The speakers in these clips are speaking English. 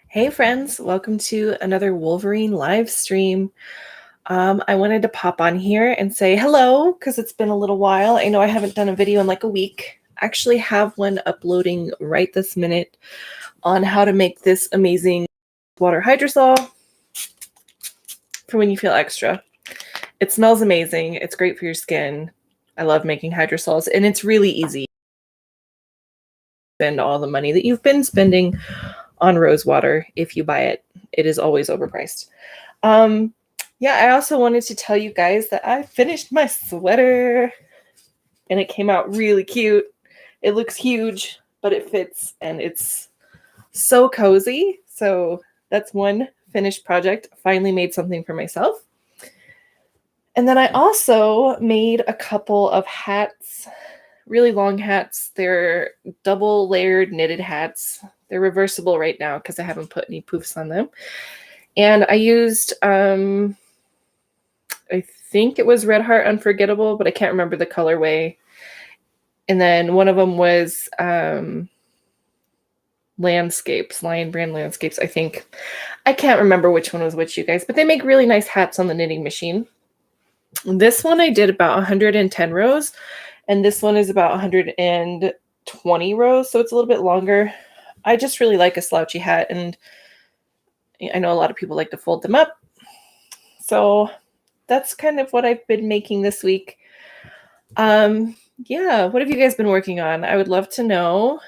Hey friends, welcome to another Wolverine live stream. I wanted to pop on here and say hello because it's been a little while. I know I haven't done a video in like a week. I actually have one uploading right this minute on how to make this amazing water hydrosol for when you feel extra. It smells amazing. It's great for your skin. I love making hydrosols and it's really easy. Spend all the money that you've been spending on rose water if you buy it. It is always overpriced. Yeah, I also wanted to tell you guys that I finished my sweater and it came out really cute. It looks huge, but it fits and it's so cozy. So that's one finished project. Finally made something for myself. And then I also made a couple of hats, really long hats. They're double layered knitted hats. They're reversible right now because I haven't put any poofs on them. And I used, I think it was Red Heart Unforgettable, but I can't remember the colorway. And then one of them was Landscapes, Lion Brand Landscapes, I think. I can't remember which one was which, you guys, but they make really nice hats on the knitting machine. This one I did about 110 rows, and this one is about 120 rows, so it's a little bit longer. I just really like a slouchy hat, and I know a lot of people like to fold them up. So that's kind of what I've been making this week. Yeah, what have you guys been working on? I would love to know.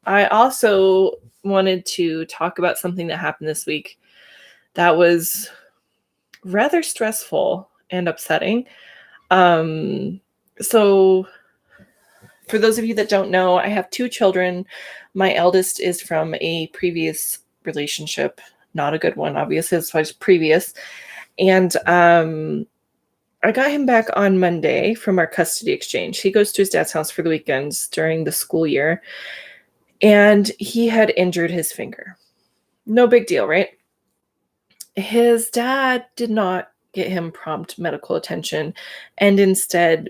I also wanted to talk about something that happened this week that was rather stressful and upsetting. So for those of you that don't know, I have two children. My eldest is from a previous relationship, not a good one, obviously, it's why previous. And I got him back on Monday from our custody exchange. He goes to his dad's house for the weekends during the school year, and he had injured his finger. No big deal, right? His dad did not get him prompt medical attention and instead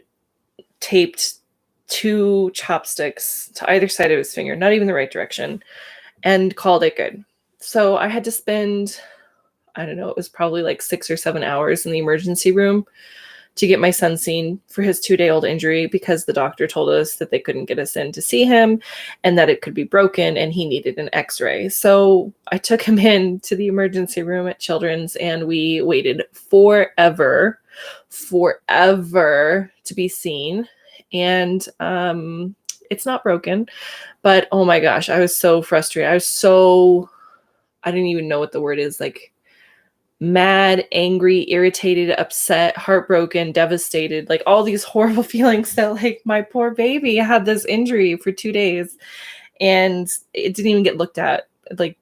taped 2 chopsticks to either side of his finger, not even the right direction, and called it good. So I had to spend, I don't know, it was probably like 6 or 7 hours in the emergency room to get my son seen for his 2-day-old injury because the doctor told us that they couldn't get us in to see him and that it could be broken and he needed an x-ray. So I took him in to the emergency room at Children's and we waited forever to be seen. And it's not broken, but oh my gosh, I was so frustrated. I didn't even know what the word is, like mad, angry, irritated, upset, heartbroken, devastated, like all these horrible feelings that like my poor baby had this injury for 2 days and it didn't even get looked at. Like,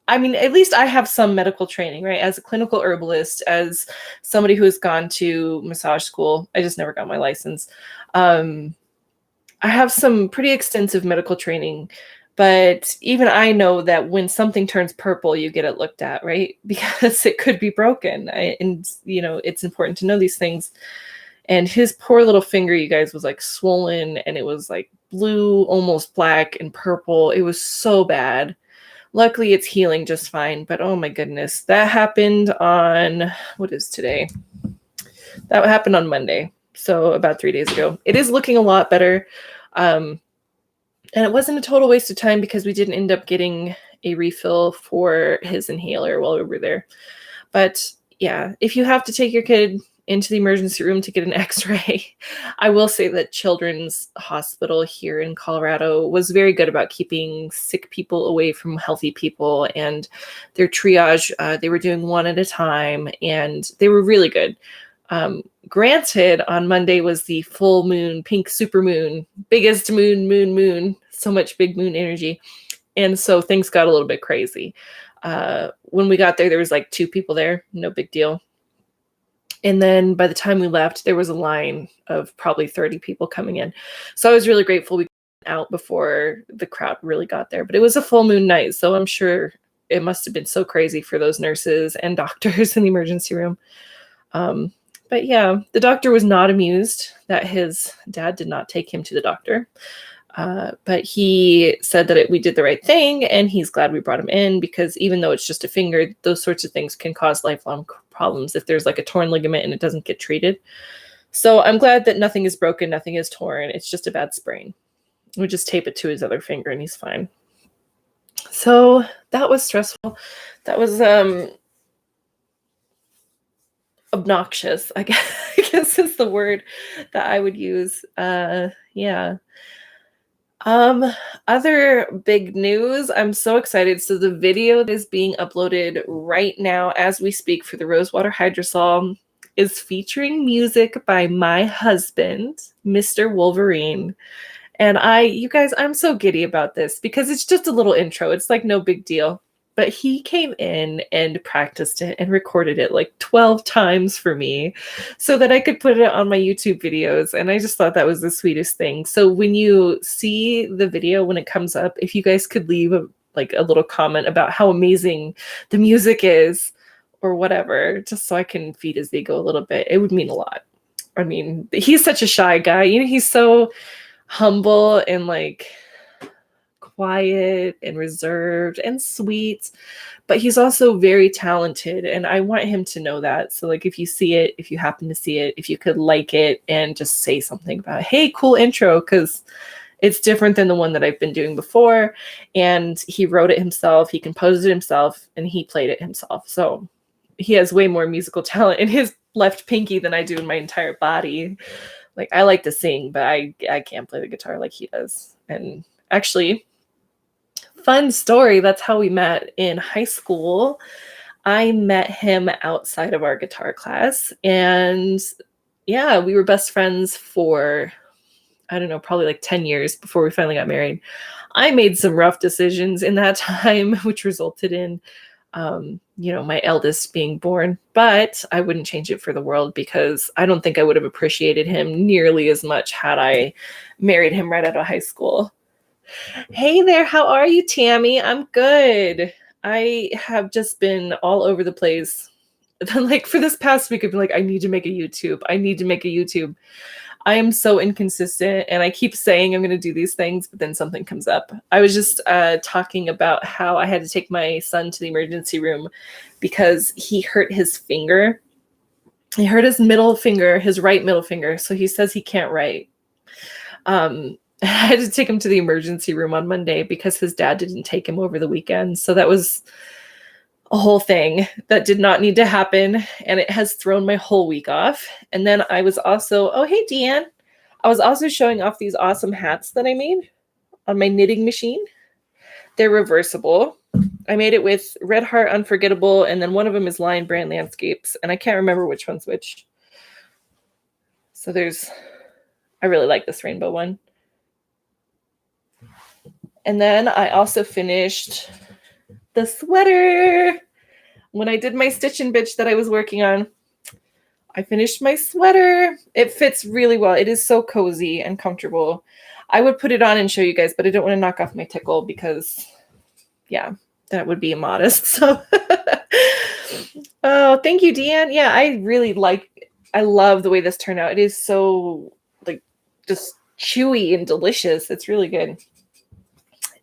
I mean, at least I have some medical training, right? As a clinical herbalist, as somebody who has gone to massage school, I just never got my license. I have some pretty extensive medical training, but even I know that when something turns purple, you get it looked at, right? Because it could be broken. And, you know, it's important to know these things. And his poor little finger, you guys, was like swollen and it was like blue, almost black and purple. It was so bad. Luckily, it's healing just fine. But oh my goodness, that happened on, what is today? That happened on Monday. So about 3 days ago. It is looking a lot better. And it wasn't a total waste of time because we didn't end up getting a refill for his inhaler while we were there. But yeah, if you have to take your kid into the emergency room to get an x-ray, I will say that Children's Hospital here in Colorado was very good about keeping sick people away from healthy people, and their triage, they were doing one at a time, and they were really good. Granted, on Monday was the full moon, pink super moon, biggest moon, so much big moon energy. And so things got a little bit crazy. When we got there was like 2 people there, no big deal. And then by the time we left, there was a line of probably 30 people coming in. So I was really grateful we got out before the crowd really got there. But it was a full moon night, so I'm sure it must have been so crazy for those nurses and doctors in the emergency room. But yeah, the doctor was not amused that his dad did not take him to the doctor. But he said that we did the right thing, and he's glad we brought him in, because even though it's just a finger, those sorts of things can cause lifelong problems if there's like a torn ligament and it doesn't get treated. So I'm glad that nothing is broken, nothing is torn. It's just a bad sprain. We just tape it to his other finger and he's fine. So that was stressful. That was obnoxious, I guess is the word that I would use. Yeah. Other big news. I'm so excited. So the video that is being uploaded right now as we speak for the Rosewater Hydrosol is featuring music by my husband, Mr. Woolverine. And you guys, I'm so giddy about this because it's just a little intro. It's like no big deal. But he came in and practiced it and recorded it like 12 times for me so that I could put it on my YouTube videos. And I just thought that was the sweetest thing. So when you see the video, when it comes up, if you guys could leave a little comment about how amazing the music is or whatever, just so I can feed his ego a little bit, it would mean a lot. I mean, he's such a shy guy. You know, he's so humble and like quiet and reserved and sweet, but he's also very talented, and I want him to know that. So like, if you see it, if you happen to see it, if you could like it and just say something about it. Hey, cool intro, because it's different than the one that I've been doing before, and he wrote it himself, he composed it himself, and he played it himself. So he has way more musical talent in his left pinky than I do in my entire body. Like, I like to sing, but I can't play the guitar like he does. And actually, fun story, that's how we met in high school. I met him outside of our guitar class, and yeah, we were best friends for, I don't know, probably like 10 years before we finally got married. I made some rough decisions in that time, which resulted in, my eldest being born, but I wouldn't change it for the world, because I don't think I would have appreciated him nearly as much had I married him right out of high school. Hey there, how are you, Tammy? I'm good. I have just been all over the place. Like, for this past week, I've been like, I need to make a YouTube. I need to make a YouTube. I am so inconsistent, and I keep saying I'm going to do these things, but then something comes up. I was just talking about how I had to take my son to the emergency room because he hurt his finger. He hurt his middle finger, his right middle finger. So he says he can't write. I had to take him to the emergency room on Monday because his dad didn't take him over the weekend. So that was a whole thing that did not need to happen, and it has thrown my whole week off. And then I was also, oh, hey, Deanne. I was also showing off these awesome hats that I made on my knitting machine. They're reversible. I made it with Red Heart Unforgettable, and then one of them is Lion Brand Landscapes, and I can't remember which one's which. So I really like this rainbow one. And then I also finished the sweater. When I did my Stitch and Bitch that I was working on, I finished my sweater. It fits really well. It is so cozy and comfortable. I would put it on and show you guys, but I don't want to knock off my tickle because, yeah, that would be immodest. So, oh, thank you, Deanne. Yeah, I love the way this turned out. It is so, just chewy and delicious. It's really good.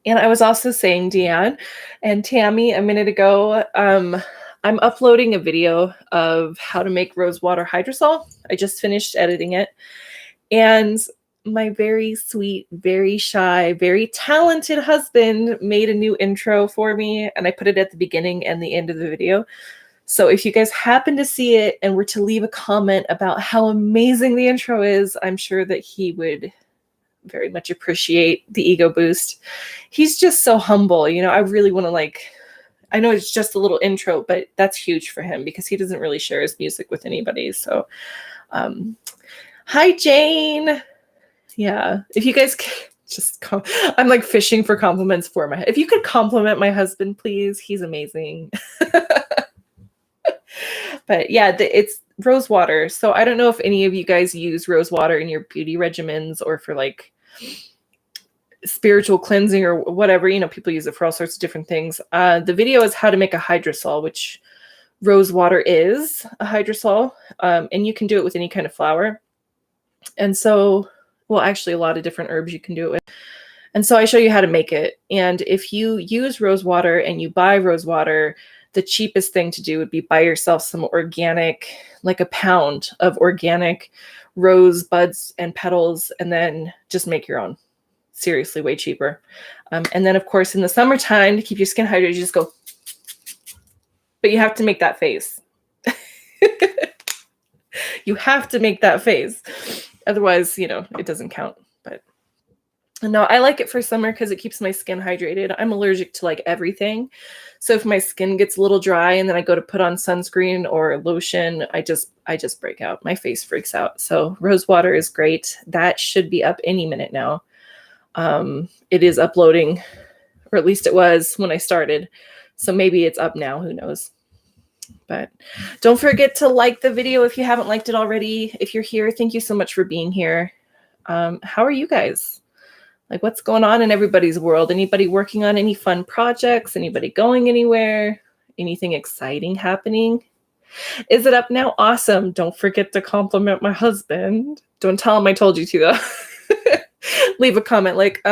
And I was also saying, Deanne and Tammy, a minute ago, I'm uploading a video of how to make rosewater hydrosol. I just finished editing it. And my very sweet, very shy, very talented husband made a new intro for me, and I put it at the beginning and the end of the video. So if you guys happen to see it and were to leave a comment about how amazing the intro is, I'm sure that he would very much appreciate the ego boost. He's just so humble. I really want to I know it's just a little intro, but that's huge for him because he doesn't really share his music with anybody. So, hi, Jane. Yeah. If you guys just I'm like fishing for compliments for if you could compliment my husband, please. He's amazing. But yeah, it's rosewater. So I don't know if any of you guys use rosewater in your beauty regimens or for spiritual cleansing or whatever. People use it for all sorts of different things. The video is how to make a hydrosol, which rosewater is a hydrosol. And you can do it with any kind of flower. And so, well, actually a lot of different herbs you can do it with. And so I show you how to make it. And if you use rose water and you buy rose water, the cheapest thing to do would be buy yourself some organic, like a pound of organic rose buds and petals, and then just make your own. Seriously, way cheaper. And then, of course, in the summertime, to keep your skin hydrated, you just go, but you have to make that face. You have to make that face. Otherwise, it doesn't count. But no, I like it for summer because it keeps my skin hydrated. I'm allergic to like everything. So if my skin gets a little dry and then I go to put on sunscreen or lotion, I just break out. My face freaks out. So rose water is great. That should be up any minute now. It is uploading, or at least it was when I started. So maybe it's up now. Who knows? But don't forget to like the video if you haven't liked it already. If you're here, thank you so much for being here. How are you guys? Like, what's going on in everybody's world? Anybody working on any fun projects? Anybody going anywhere? Anything exciting happening? Is it up now? Awesome. Don't forget to compliment my husband. Don't tell him I told you to, though. Leave a comment like,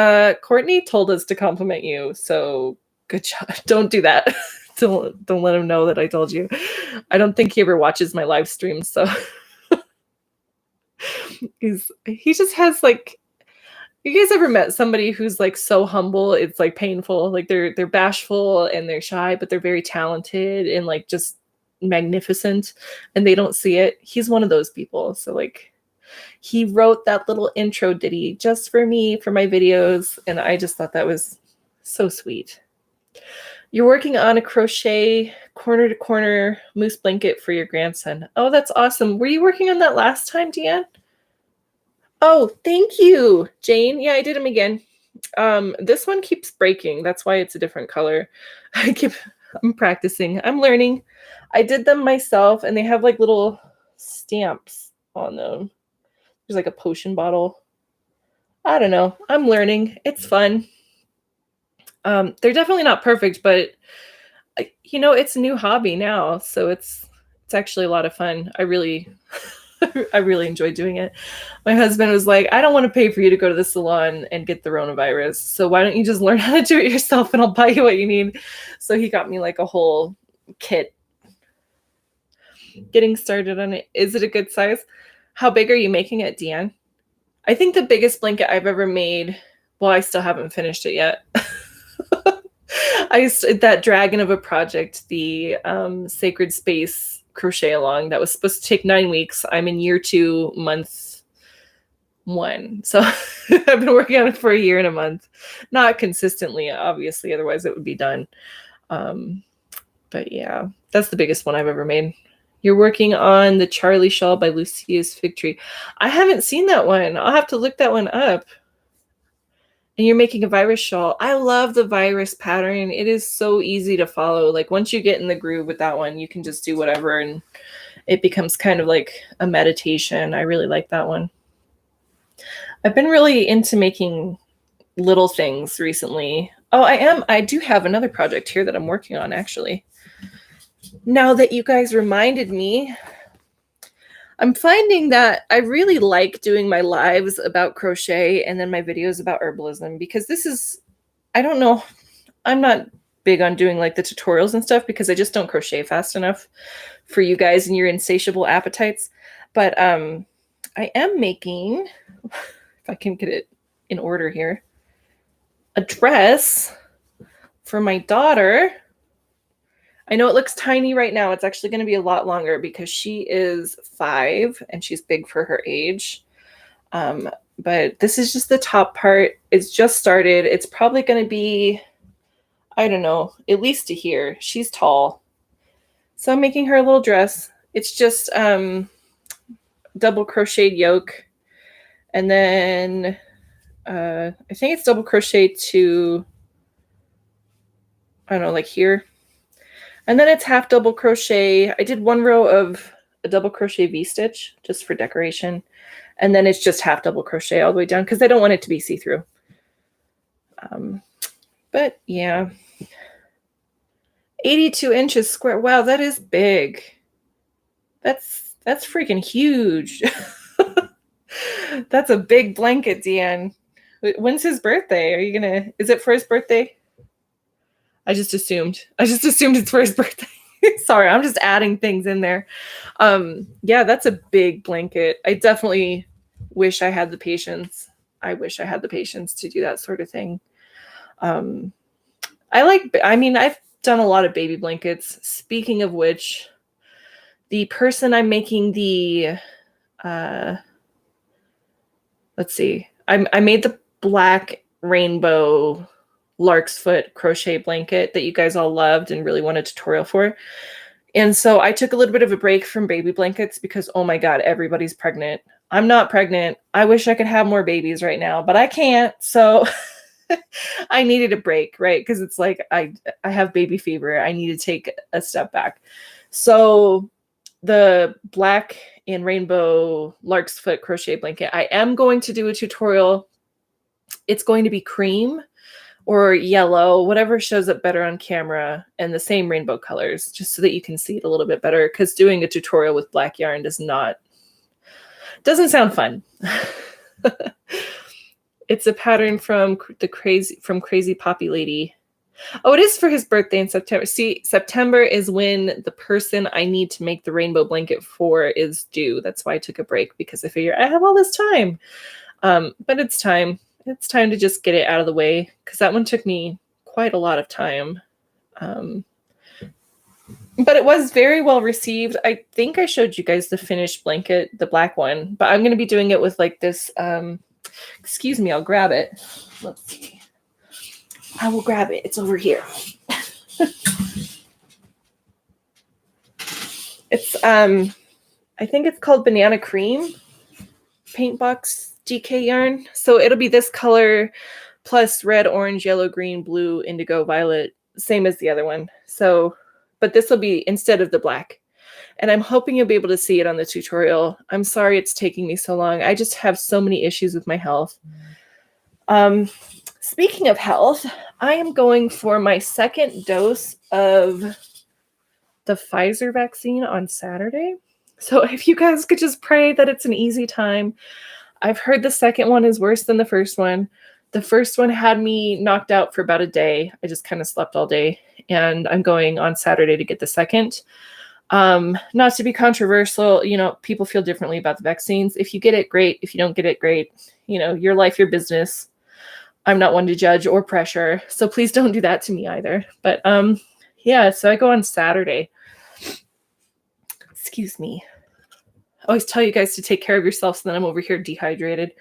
Courtney told us to compliment you, so good job. Don't do that. Don't let him know that I told you. I don't think he ever watches my live streams, so he just has like, you guys ever met somebody who's like so humble it's like painful? Like they're bashful and they're shy, but they're very talented and like just magnificent, and they don't see it. He's one of those people. So like, he wrote that little intro ditty just for me for my videos, and I just thought that was so sweet. You're working on a crochet corner to corner moose blanket for your grandson. Oh, that's awesome. Were you working on that last time, Deanne? Oh, thank you, Jane. Yeah, I did them again. This one keeps breaking. That's why it's a different color. I'm practicing. I'm learning. I did them myself, and they have like little stamps on them. There's like a potion bottle. I don't know. I'm learning. It's fun. They're definitely not perfect, but it's a new hobby now, so it's actually a lot of fun. I really enjoy doing it. My husband was like, I don't want to pay for you to go to the salon and get the coronavirus, so why don't you just learn how to do it yourself and I'll buy you what you need. So he got me like a whole kit. Getting started on it. Is it a good size? How big are you making it, Deanne? I think the biggest blanket I've ever made, well, I still haven't finished it yet. That dragon of a project, the Sacred Space crochet along, that was supposed to take 9 weeks. I'm in year 2, month 1. So I've been working on it for a year and a month. Not consistently, obviously, otherwise it would be done. But yeah, that's the biggest one I've ever made. You're working on the Charlie shawl by Lucia's Fig Tree. I haven't seen that one. I'll have to look that one up. And you're making a virus shawl. I love the virus pattern. It is so easy to follow. Like once you get in the groove with that one, you can just do whatever and it becomes kind of like a meditation. I really like that one. I've been really into making little things recently. Oh, I do have another project here that I'm working on actually. Now that you guys reminded me, I'm finding that I really like doing my lives about crochet and then my videos about herbalism, because this is, I don't know, I'm not big on doing like the tutorials and stuff because I just don't crochet fast enough for you guys and your insatiable appetites. But I am making, if I can get it in order here, a dress for my daughter. I know it looks tiny right now. It's actually going to be a lot longer because she is 5 and she's big for her age. But this is just the top part. It's just started. It's probably going to be, I don't know, at least to here. She's tall. So I'm making her a little dress. It's just double crocheted yoke. And then I think it's double crochet to, I don't know, like here. And then it's half double crochet. I did 1 row of a double crochet V-stitch just for decoration. And then it's just half double crochet all the way down because I don't want it to be see-through. But yeah, 82 inches square. Wow, that is big. That's freaking huge. That's a big blanket, Deanne. When's his birthday? Is it for his birthday? I just assumed it's for his birthday. Sorry, I'm just adding things in there. Yeah, that's a big blanket. I definitely wish I had the patience. I wish I had the patience to do that sort of thing. I've done a lot of baby blankets. Speaking of which, the person I'm making let's see, I made the black rainbow lark's foot crochet blanket that you guys all loved and really wanted a tutorial for. And so I took a little bit of a break from baby blankets because, oh my God, everybody's pregnant. I'm not pregnant. I wish I could have more babies right now, but I can't. So I needed a break, right? Because it's like I have baby fever. I need to take a step back. So the black and rainbow lark's foot crochet blanket, I am going to do a tutorial. It's going to be cream or yellow, whatever shows up better on camera, and the same rainbow colors, just so that you can see it a little bit better, because doing a tutorial with black yarn doesn't sound fun. It's a pattern from Crazy Poppy Lady. Oh, it is for his birthday in September. See, September is when the person I need to make the rainbow blanket for is due. That's why I took a break, because I figure I have all this time. But it's time. It's time to just get it out of the way, because that one took me quite a lot of time. But it was very well received. I think I showed you guys the finished blanket, the black one, but I'm going to be doing it with like this. Excuse me, I'll grab it. Let's see. I will grab it. It's over here. It's, I think it's called Banana Cream Paint Box DK yarn. So it'll be this color plus red, orange, yellow, green, blue, indigo, violet, same as the other one. So, but this will be instead of the black. And I'm hoping you'll be able to see it on the tutorial. I'm sorry it's taking me so long. I just have so many issues with my health. Speaking of health, I am going for my second dose of the Pfizer vaccine on Saturday. So if you guys could just pray that it's an easy time. I've heard the second one is worse than the first one. The first one had me knocked out for about a day. I just kind of slept all day. And I'm going on Saturday to get the second. Not to be controversial, people feel differently about the vaccines. If you get it, great. If you don't get it, great. Your life, your business. I'm not one to judge or pressure. So please don't do that to me either. But yeah, so I go on Saturday. Excuse me. I always tell you guys to take care of yourselves, and then I'm over here dehydrated.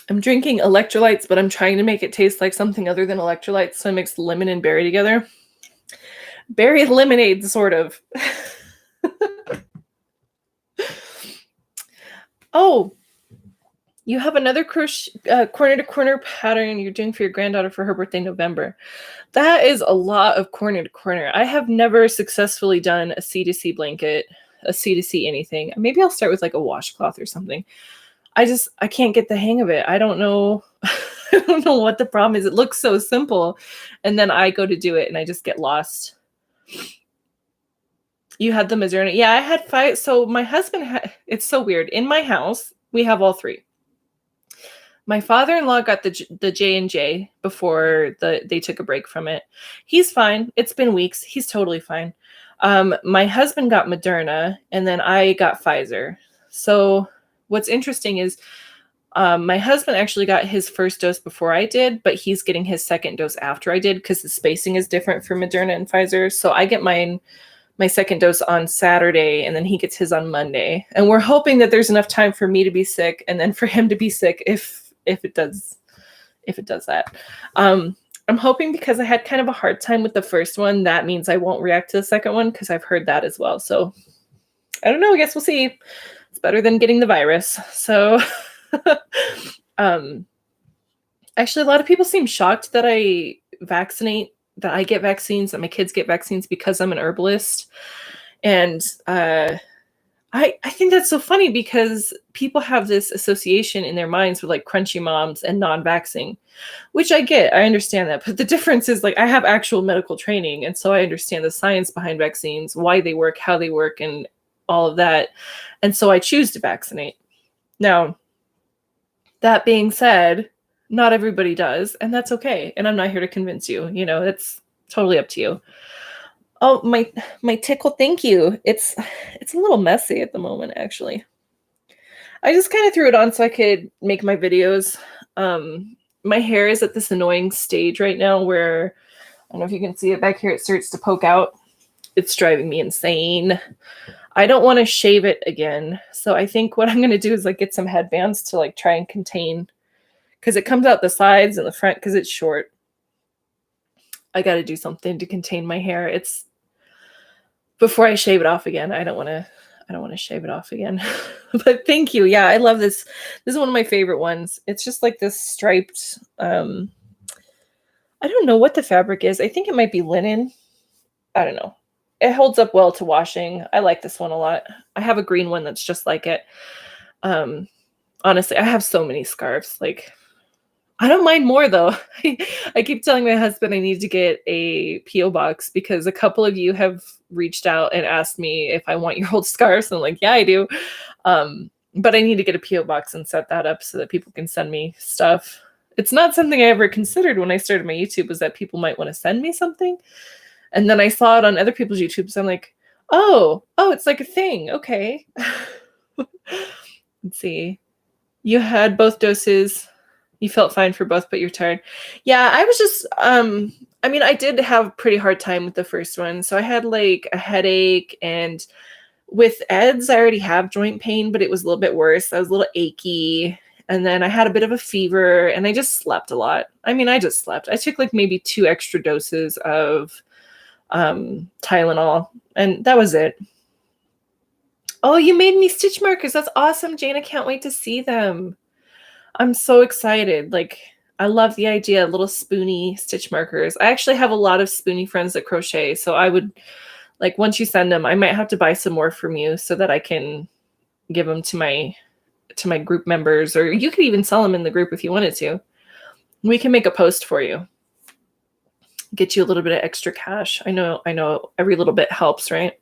I'm drinking electrolytes, but I'm trying to make it taste like something other than electrolytes. So I mixed lemon and berry together. Berry lemonade, sort of. Oh, you have another crochet corner to corner pattern you're doing for your granddaughter for her birthday in November. That is a lot of corner to corner. I have never successfully done a C2C blanket, a C2C anything. Maybe I'll start with like a washcloth or something. I can't get the hang of it. I don't know. I don't know what the problem is. It looks so simple. And then I go to do it and I just get lost. You had the Moderna. Yeah, I had 5. So my husband it's so weird. In my house, we have all 3. My father-in-law got the J&J before they took a break from it. He's fine. It's been weeks. He's totally fine. My husband got Moderna, and then I got Pfizer. So what's interesting is my husband actually got his first dose before I did, but he's getting his second dose after I did because the spacing is different for Moderna and Pfizer. So I get my second dose on Saturday, and then he gets his on Monday. And we're hoping that there's enough time for me to be sick and then for him to be sick if it does that. I'm hoping, because I had kind of a hard time with the first one, that means I won't react to the second one, because I've heard that as well. So I don't know. I guess we'll see. It's better than getting the virus. So actually, a lot of people seem shocked that I get vaccines, that my kids get vaccines, because I'm an herbalist. And I think that's so funny, because people have this association in their minds with like crunchy moms and non-vaxxing, which I get. I understand that. But the difference is, like, I have actual medical training. And so I understand the science behind vaccines, why they work, how they work, and all of that. And so I choose to vaccinate. Now, that being said, not everybody does, and that's okay. And I'm not here to convince you. It's totally up to you. Oh, my tickle, thank you. It's a little messy at the moment, actually. I just kind of threw it on so I could make my videos. My hair is at this annoying stage right now where I don't know if you can see it back here. It starts to poke out. It's driving me insane. I don't want to shave it again. So I think what I'm going to do is like get some headbands to like try and contain, because it comes out the sides and the front because it's short. I got to do something to contain my hair. It's before I shave it off again. I don't want to shave it off again. But thank you. Yeah, I love this. This is one of my favorite ones. It's just like this striped I don't know what the fabric is. I think it might be linen. I don't know. It holds up well to washing. I like this one a lot. I have a green one that's just like it. Honestly, I have so many scarves. Like, I don't mind more though. I keep telling my husband I need to get a P.O. box because a couple of you have reached out and asked me if I want your old scarves. I'm like, yeah, I do. But I need to get a P.O. box and set that up so that people can send me stuff. It's not something I ever considered when I started my YouTube, was that people might want to send me something. And then I saw it on other people's YouTubes. I'm like, oh, it's like a thing. Okay. Let's see. You had both doses. You felt fine for both, but you're tired. Yeah, I was just, I did have a pretty hard time with the first one. So I had like a headache, and with EDS, I already have joint pain, but it was a little bit worse. I was a little achy. And then I had a bit of a fever, and I just slept a lot. I just slept. I took like maybe 2 extra doses of Tylenol, and that was it. Oh, you made me stitch markers. That's awesome, Jane. I can't wait to see them. I'm so excited. Like, I love the idea of little spoony stitch markers. I actually have a lot of spoony friends that crochet, so I would, like, once you send them, I might have to buy some more from you so that I can give them to my group members, or you could even sell them in the group if you wanted to. We can make a post for you. Get you a little bit of extra cash. I know every little bit helps, right?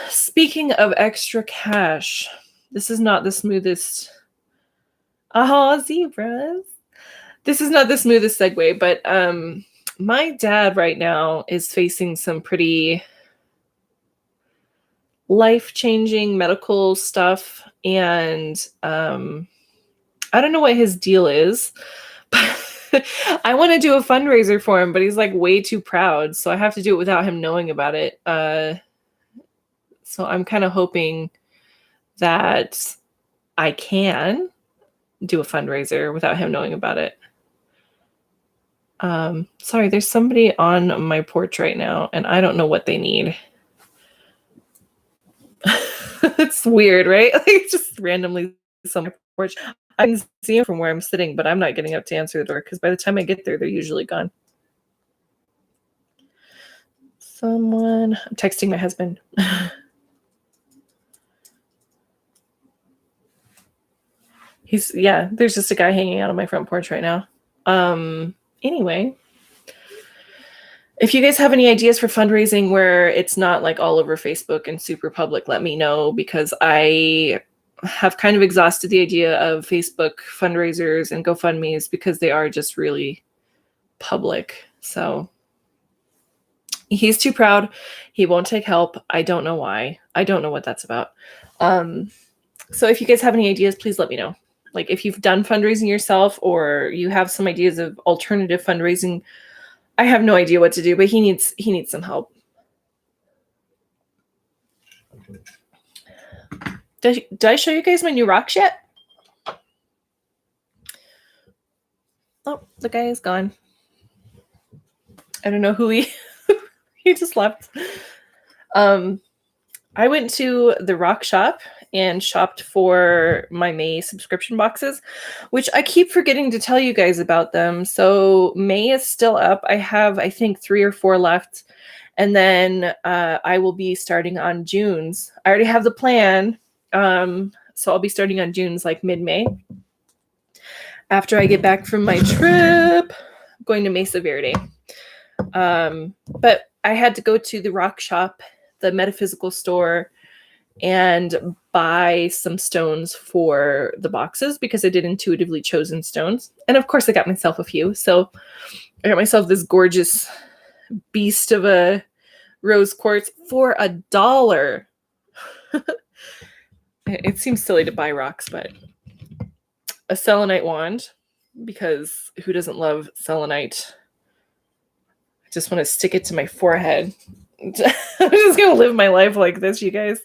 Speaking of extra cash, this is not the smoothest. Oh, zebras. This is not the smoothest segue, but my dad right now is facing some pretty life-changing medical stuff, and I don't know what his deal is, but I want to do a fundraiser for him, but he's like way too proud, so I have to do it without him knowing about it. So I'm kind of hoping that I can do a fundraiser without him knowing about it. Sorry, there's somebody on my porch right now, and I don't know what they need. It's weird, right? Like, it's just randomly some porch. I can see him from where I'm sitting, but I'm not getting up to answer the door because by the time I get there, they're usually gone. I'm texting my husband. There's just a guy hanging out on my front porch right now. Anyway, if you guys have any ideas for fundraising where it's not like all over Facebook and super public, let me know, because I have kind of exhausted the idea of Facebook fundraisers and GoFundMes because they are just really public. So he's too proud. He won't take help. I don't know why. I don't know what that's about. So if you guys have any ideas, please let me know. Like, if you've done fundraising yourself or you have some ideas of alternative fundraising, I have no idea what to do, but he needs some help. Did I show you guys my new rocks yet? Oh, the guy is gone. I don't know who he just left. I went to the rock shop and shopped for my May subscription boxes, which I keep forgetting to tell you guys about them. So May is still up. I have, I think, 3 or 4 left. And then I will be starting on June's. I already have the plan. So I'll be starting on June's like mid-May. After I get back from my trip, I'm going to Mesa Verde. But I had to go to the rock shop, the metaphysical store, and buy some stones for the boxes because I did intuitively chosen stones. And of course I got myself a few. So I got myself this gorgeous beast of a rose quartz for $1. It seems silly to buy rocks, but a selenite wand, because who doesn't love selenite? I just want to stick it to my forehead. I'm just gonna live my life like this, you guys.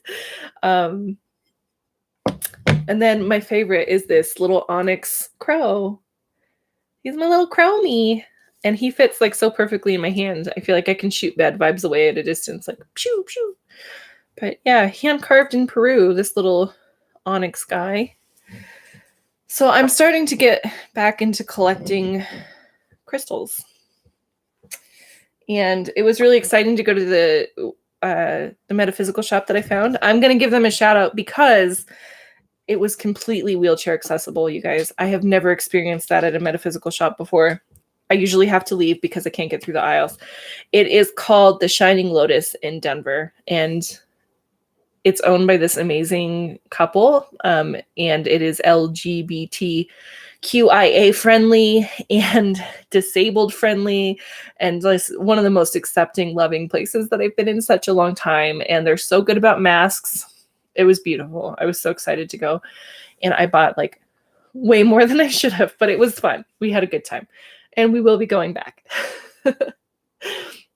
And then my favorite is this little onyx crow. He's my little crowmy, and he fits like so perfectly in my hand. I feel like I can shoot bad vibes away at a distance, like pew pew. But yeah, hand carved in Peru, this little onyx guy. So I'm starting to get back into collecting crystals. And it was really exciting to go to the metaphysical shop that I found. I'm going to give them a shout out because it was completely wheelchair accessible, you guys. I have never experienced that at a metaphysical shop before. I usually have to leave because I can't get through the aisles. It is called the Shining Lotus in Denver, and it's owned by this amazing couple, and it is LGBTQIA friendly and disabled friendly, and one of the most accepting, loving places that I've been in such a long time. And they're so good about masks. It was beautiful. I was so excited to go, and I bought like way more than I should have, but it was fun. We had a good time, and we will be going back.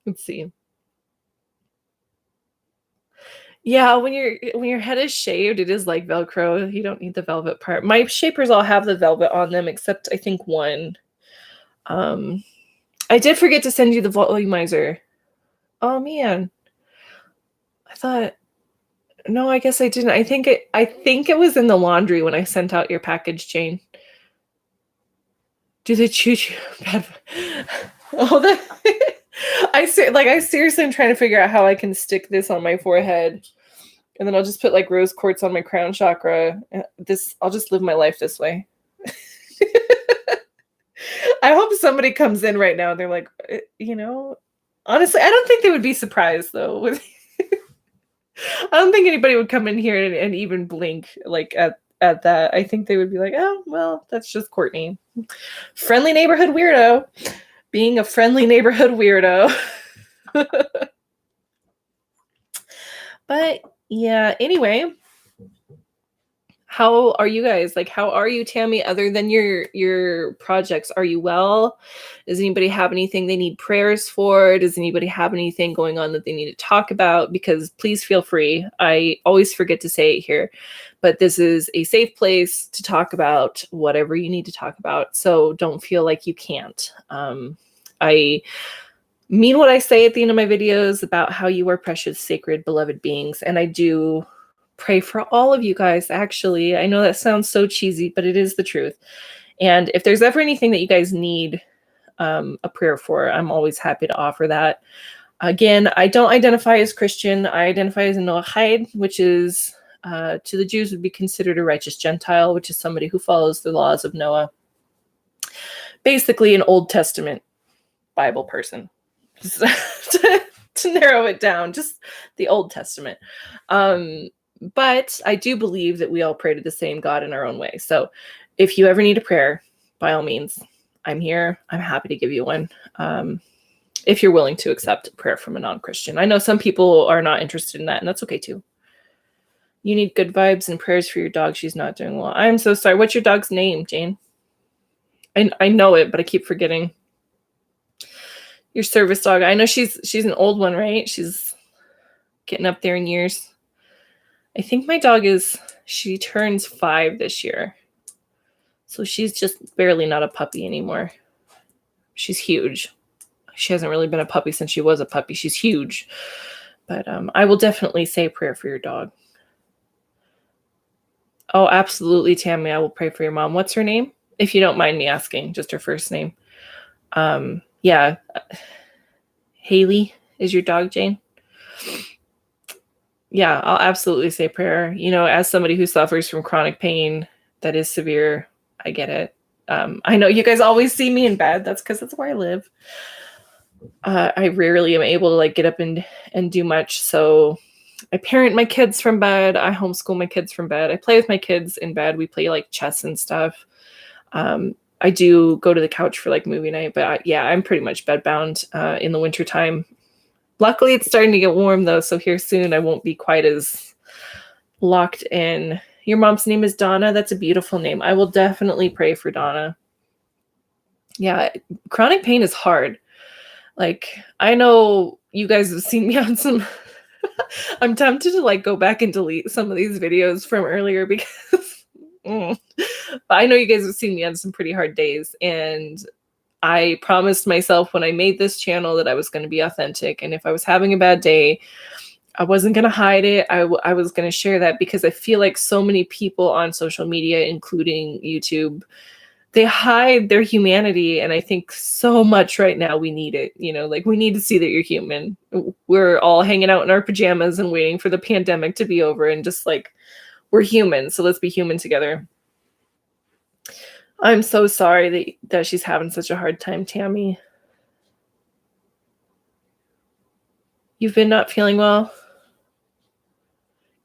Let's see. Yeah, when your head is shaved, it is like Velcro. You don't need the velvet part. My shapers all have the velvet on them, except I think one. I did forget to send you the volumizer. Oh man. No, I guess I didn't. I think it was in the laundry when I sent out your package, Jane. Do they choo choo? Oh, I seriously am trying to figure out how I can stick this on my forehead, and then I'll just put like rose quartz on my crown chakra. I'll just live my life this way. I hope somebody comes in right now and they're like, honestly, I don't think they would be surprised though. I don't think anybody would come in here and even blink like at that. I think they would be like, oh, well, that's just Courtney. Friendly neighborhood weirdo. Being a friendly neighborhood weirdo. But yeah, anyway, how are you guys? Like, how are you, Tammy, other than your projects? Are you well? Does anybody have anything they need prayers for? Does anybody have anything going on that they need to talk about? Because please feel free. I always forget to say it here, but this is a safe place to talk about whatever you need to talk about. So don't feel like you can't. I mean what I say at the end of my videos about how you are precious, sacred, beloved beings. And I do pray for all of you guys, actually. I know that sounds so cheesy, but it is the truth. And if there's ever anything that you guys need a prayer for, I'm always happy to offer that. Again, I don't identify as Christian. I identify as a Noahide, which is, to the Jews, would be considered a righteous Gentile, which is somebody who follows the laws of Noah. Basically, an Old Testament Bible person. to narrow it down, just the Old Testament. But I do believe that we all pray to the same God in our own way. So if you ever need a prayer, by all means, I'm here. I'm happy to give you one. If you're willing to accept a prayer from a non-Christian. I know some people are not interested in that, and that's okay too. You need good vibes and prayers for your dog. She's not doing well. I'm so sorry. What's your dog's name, Jane? I know it, but I keep forgetting. Your service dog. I know she's an old one, right? She's getting up there in years. I think my dog she turns 5 this year. So she's just barely not a puppy anymore. She's huge. She hasn't really been a puppy since she was a puppy. She's huge. But I will definitely say a prayer for your dog. Oh, absolutely, Tammy. I will pray for your mom. What's her name? If you don't mind me asking, just her first name. Yeah. Haley is your dog, Jane? Yeah, I'll absolutely say prayer. As somebody who suffers from chronic pain that is severe, I get it. I know you guys always see me in bed. That's because that's where I live. I rarely am able to get up and do much. So I parent my kids from bed. I homeschool my kids from bed. I play with my kids in bed. We play like chess and stuff. I do go to the couch for like movie night, but yeah, I'm pretty much bedbound in the wintertime. Luckily, it's starting to get warm though, so here soon I won't be quite as locked in. Your mom's name is Donna. That's a beautiful name. I will definitely pray for Donna. Yeah, chronic pain is hard. Like, I know you guys have seen me on some I'm tempted to like go back and delete some of these videos from earlier because I know you guys have seen me on some pretty hard days, and I promised myself when I made this channel that I was going to be authentic, and if I was having a bad day, I wasn't going to hide it. I was going to share that because I feel like so many people on social media, including YouTube, they hide their humanity, and I think so much right now we need it. Like, we need to see that you're human. We're all hanging out in our pajamas and waiting for the pandemic to be over, and just like, we're human, so let's be human together. I'm so sorry that she's having such a hard time, Tammy. You've been not feeling well?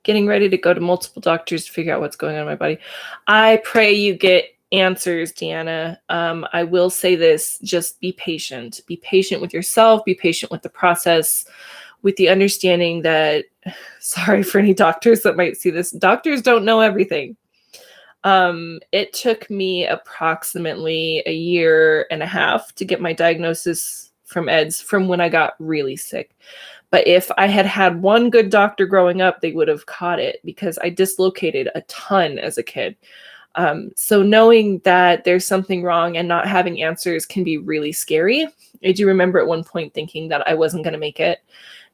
Getting ready to go to multiple doctors to figure out what's going on in my body. I pray you get answers, Deanna. I will say this, just be patient. Be patient with yourself. Be patient with the process, with the understanding that, sorry for any doctors that might see this, doctors don't know everything. It took me approximately 1.5 years to get my diagnosis from EDS from when I got really sick. But if I had had one good doctor growing up, they would have caught it because I dislocated a ton as a kid. So knowing that there's something wrong and not having answers can be really scary. I do remember at one point thinking that I wasn't going to make it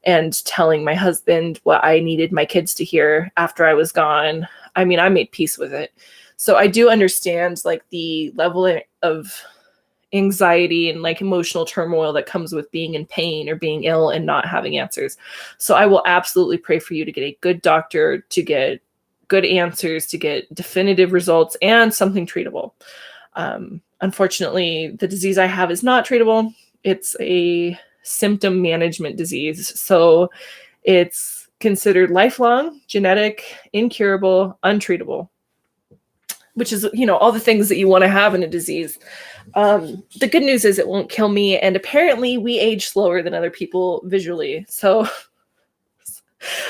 and telling my husband what I needed my kids to hear after I was gone. I mean, I made peace with it. So I do understand like the level of anxiety and like emotional turmoil that comes with being in pain or being ill and not having answers. So I will absolutely pray for you to get a good doctor, to get good answers, to get definitive results and something treatable. Unfortunately, the disease I have is not treatable. It's a symptom management disease. So it's considered lifelong, genetic, incurable, untreatable, which is, all the things that you want to have in a disease. The good news is it won't kill me. And apparently we age slower than other people visually. So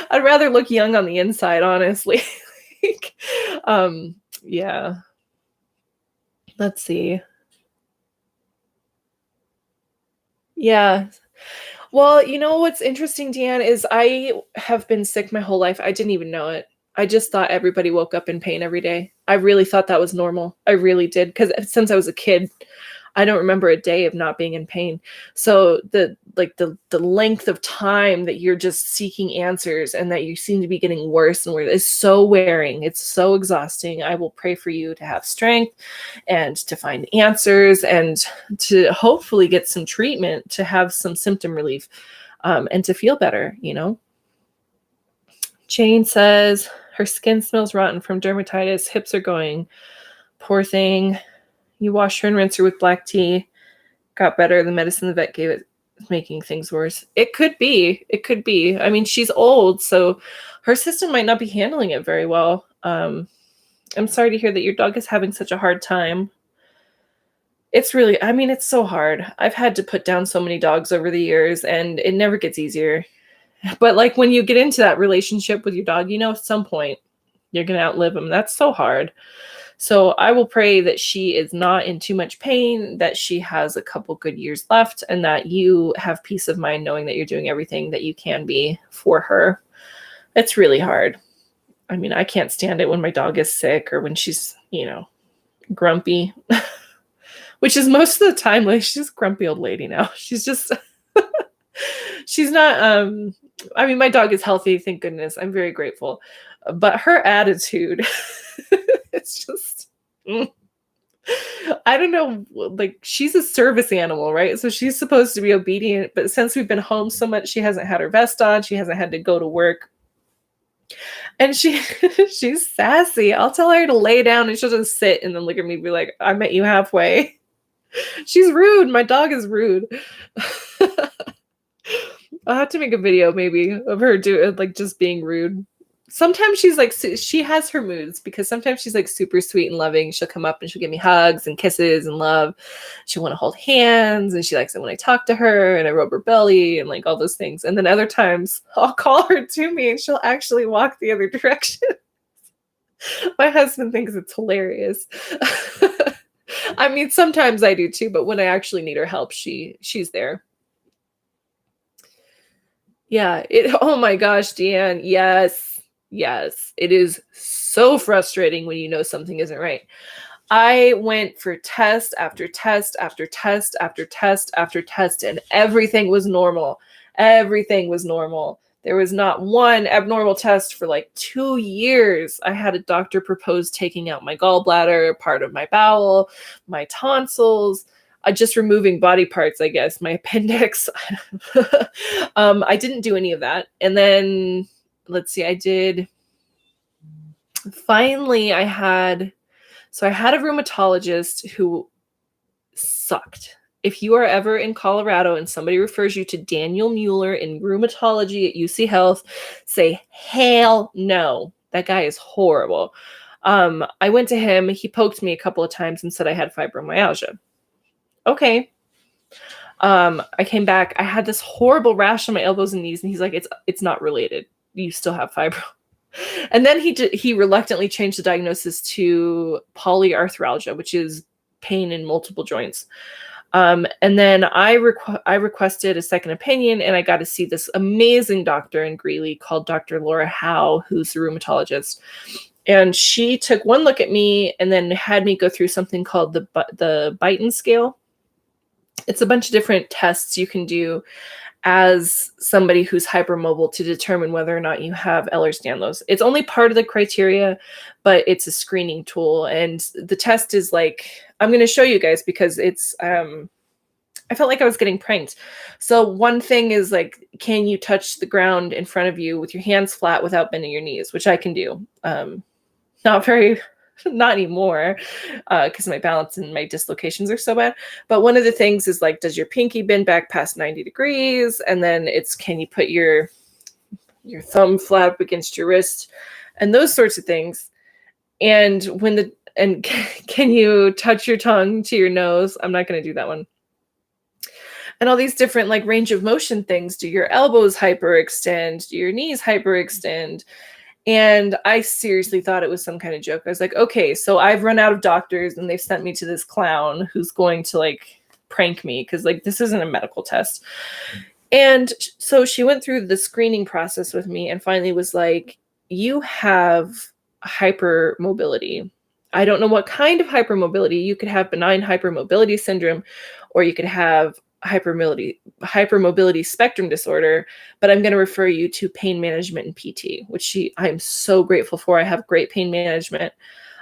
I'd rather look young on the inside, honestly. Yeah. Let's see. Yeah. Well, what's interesting, Deanne, is I have been sick my whole life. I didn't even know it. I just thought everybody woke up in pain every day. I really thought that was normal. I really did. Because since I was a kid, I don't remember a day of not being in pain. So the length of time that you're just seeking answers and that you seem to be getting worse and worse is so wearing. It's so exhausting. I will pray for you to have strength and to find answers and to hopefully get some treatment to have some symptom relief and to feel better, Jane says her skin smells rotten from dermatitis. Hips are going. Poor thing. You wash her and rinse her with black tea. Got better. The medicine the vet gave it is making things worse. It could be. It could be. I mean, she's old, so her system might not be handling it very well. I'm sorry to hear that your dog is having such a hard time. It's really, it's so hard. I've had to put down so many dogs over the years, and it never gets easier. But like when you get into that relationship with your dog, at some point you're going to outlive them. That's so hard. So I will pray that she is not in too much pain, that she has a couple good years left, and that you have peace of mind knowing that you're doing everything that you can be for her. It's really hard. I can't stand it when my dog is sick or when she's, grumpy, which is most of the time. Like, she's a grumpy old lady now. She's just, she's not, my dog is healthy. Thank goodness. I'm very grateful. But her attitude, it's just, I don't know, like, she's a service animal, right? So she's supposed to be obedient, but since we've been home so much, she hasn't had her vest on. She hasn't had to go to work. And she's sassy. I'll tell her to lay down and she'll just sit and then look at me and be like, I met you halfway. She's rude. My dog is rude. I'll have to make a video maybe of her like just being rude. Sometimes she's like she has her moods because sometimes she's like super sweet and loving. She'll come up and she'll give me hugs and kisses and love. She'll want to hold hands and she likes it when I talk to her and I rub her belly and like all those things. And then other times I'll call her to me and she'll actually walk the other direction. My husband thinks it's hilarious. I mean, sometimes I do too, but when I actually need her help, she's there. Yeah, oh my gosh, Deanne. Yes. Yes. It is so frustrating when you know something isn't right. I went for test after test after test after test after test, and everything was normal. Everything was normal. There was not one abnormal test for like 2 years. I had a doctor propose taking out my gallbladder, part of my bowel, my tonsils, just removing body parts, I guess, my appendix. I didn't do any of that. And then, let's see, finally, I had a rheumatologist who sucked. If you are ever in Colorado and somebody refers you to Daniel Mueller in rheumatology at UC Health, say, hell no. That guy is horrible. I went to him. He poked me a couple of times and said I had fibromyalgia. Okay. I came back. I had this horrible rash on my elbows and knees, and he's like, it's not related. You still have fibro. And then he reluctantly changed the diagnosis to polyarthralgia, which is pain in multiple joints. And then I requested a second opinion, and I got to see this amazing doctor in Greeley called Dr. Laura Howe, who's a rheumatologist. And she took one look at me and then had me go through something called the Beighton scale. It's a bunch of different tests you can do as somebody who's hypermobile to determine whether or not you have Ehlers-Danlos. It's only part of the criteria, but it's a screening tool. And the test is like, I'm going to show you guys because it's, I felt like I was getting pranked. So one thing is like, can you touch the ground in front of you with your hands flat without bending your knees, which I can do. Not anymore, because my balance and my dislocations are so bad. But one of the things is like, does your pinky bend back past 90 degrees? And then can you put your thumb flat up against your wrist and those sorts of things. And can you touch your tongue to your nose? I'm not going to do that one. And all these different like range of motion things. Do your elbows hyperextend? Do your knees hyperextend? And I seriously thought it was some kind of joke. I was like, okay, so I've run out of doctors and they've sent me to this clown who's going to like prank me because like this isn't a medical test. And so she went through the screening process with me and finally was like, you have hypermobility. I don't know what kind of hypermobility. You could have benign hypermobility syndrome, or you could have hypermobility spectrum disorder, but I'm going to refer you to pain management and PT, which I'm so grateful for. I have great pain management.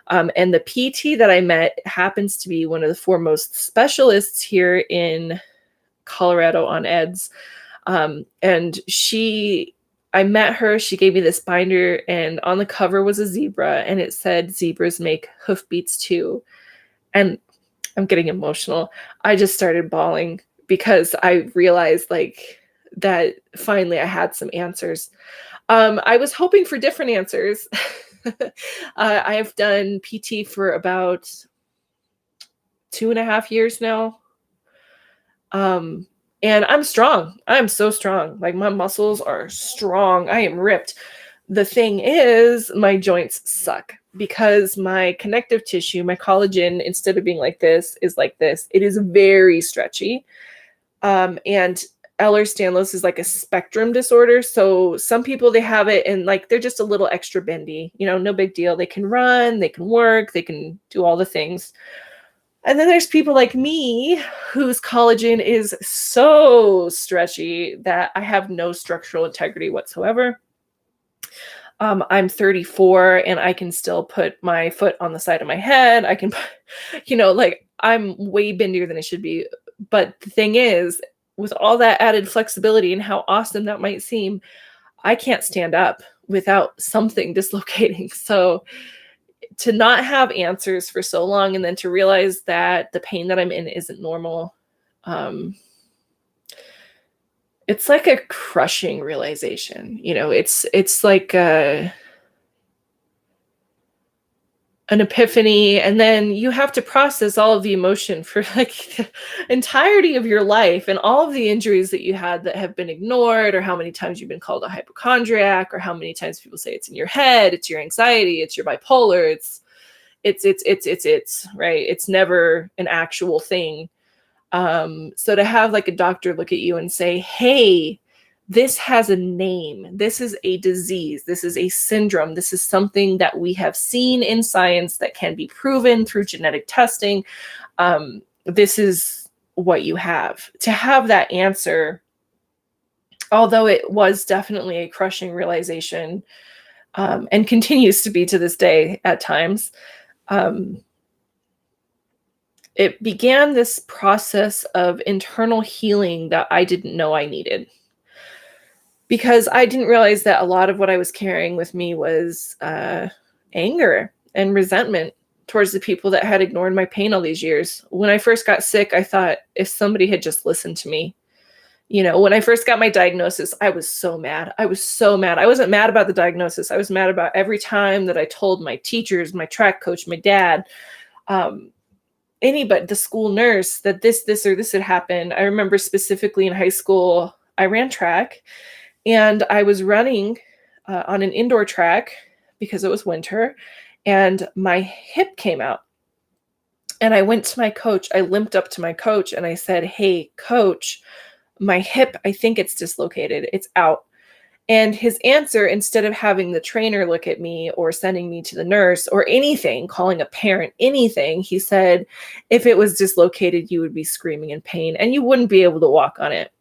And the PT that I met happens to be one of the foremost specialists here in Colorado on EDS. And I met her, she gave me this binder, and on the cover was a zebra, and it said, zebras make hoofbeats too. And I'm getting emotional. I just started bawling because I realized like that finally I had some answers. I was hoping for different answers. I have done PT for about 2.5 years now. And I'm strong. I'm so strong. Like my muscles are strong. I am ripped. The thing is, my joints suck because my connective tissue, my collagen, instead of being like this, is like this. It is very stretchy. And Ehlers-Danlos is like a spectrum disorder. So some people, they have it and like they're just a little extra bendy, no big deal. They can run, they can work, they can do all the things. And then there's people like me whose collagen is so stretchy that I have no structural integrity whatsoever. I'm 34 and I can still put my foot on the side of my head. I can, like I'm way bendier than I should be. But the thing is, with all that added flexibility and how awesome that might seem, I can't stand up without something dislocating. So to not have answers for so long and then to realize that the pain that I'm in isn't normal, It's like a crushing realization, it's like an epiphany, and then you have to process all of the emotion for like the entirety of your life and all of the injuries that you had that have been ignored, or how many times you've been called a hypochondriac, or how many times people say it's in your head, it's your anxiety, it's your bipolar, it's right, it's never an actual thing. So to have like a doctor look at you and say, hey, this has a name. This is a disease. This is a syndrome. This is something that we have seen in science that can be proven through genetic testing. This is what you have. To have that answer, although it was definitely a crushing realization, and continues to be to this day at times, it began this process of internal healing that I didn't know I needed. Because I didn't realize that a lot of what I was carrying with me was anger and resentment towards the people that had ignored my pain all these years. When I first got sick, I thought if somebody had just listened to me. When I first got my diagnosis, I was so mad. I was so mad. I wasn't mad about the diagnosis. I was mad about every time that I told my teachers, my track coach, my dad, anybody, the school nurse, that this, or this had happened. I remember specifically in high school, I ran track. And I was running on an indoor track because it was winter, and my hip came out. And I went to my coach. I limped up to my coach and I said, hey, coach, my hip, I think it's dislocated. It's out. And his answer, instead of having the trainer look at me or sending me to the nurse or anything, calling a parent, anything, he said, if it was dislocated, you would be screaming in pain and you wouldn't be able to walk on it.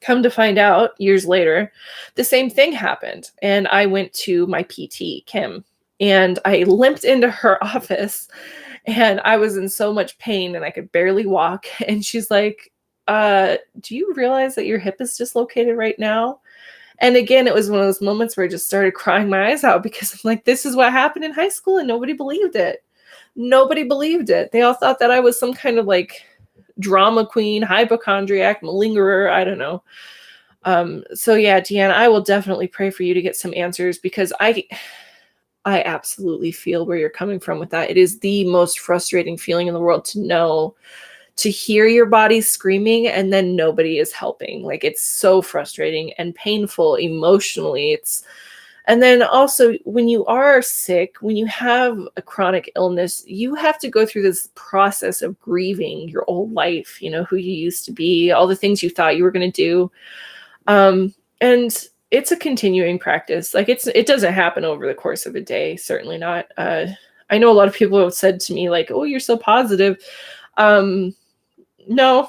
Come to find out, years later, the same thing happened. And I went to my PT, Kim, and I limped into her office and I was in so much pain and I could barely walk. And she's like, do you realize that your hip is dislocated right now? And again, it was one of those moments where I just started crying my eyes out because I'm like, this is what happened in high school and nobody believed it. Nobody believed it. They all thought that I was some kind of like drama queen, hypochondriac, malingerer, I don't know. So yeah, Deanna, I will definitely pray for you to get some answers because I absolutely feel where you're coming from with that. It is the most frustrating feeling in the world to hear your body screaming and then nobody is helping. Like, it's so frustrating and painful emotionally. And then also when you are sick, when you have a chronic illness, you have to go through this process of grieving your old life, who you used to be, all the things you thought you were going to do. And it's a continuing practice. Like, it doesn't happen over the course of a day. Certainly not. I know a lot of people have said to me like, oh, you're so positive. No,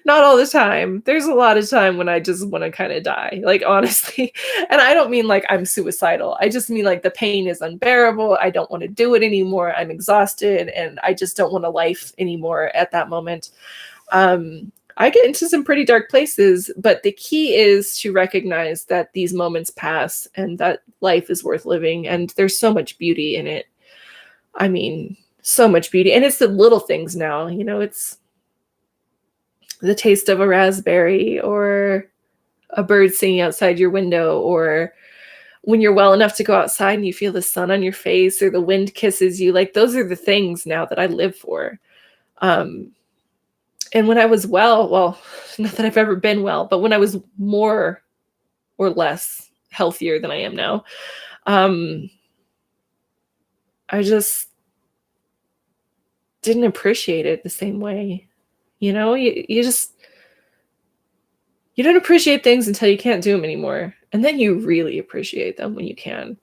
not all the time. There's a lot of time when I just want to kind of die, like, honestly. And I don't mean like I'm suicidal. I just mean like the pain is unbearable. I don't want to do it anymore. I'm exhausted and I just don't want a life anymore at that moment. I get into some pretty dark places, but the key is to recognize that these moments pass and that life is worth living. And there's so much beauty in it. I mean, so much beauty. And it's the little things now, it's the taste of a raspberry or a bird singing outside your window, or when you're well enough to go outside and you feel the sun on your face or the wind kisses you. Like, those are the things now that I live for. And when I was well, not that I've ever been well, but when I was more or less healthier than I am now, I just didn't appreciate it the same way. You don't appreciate things until you can't do them anymore. And then you really appreciate them when you can.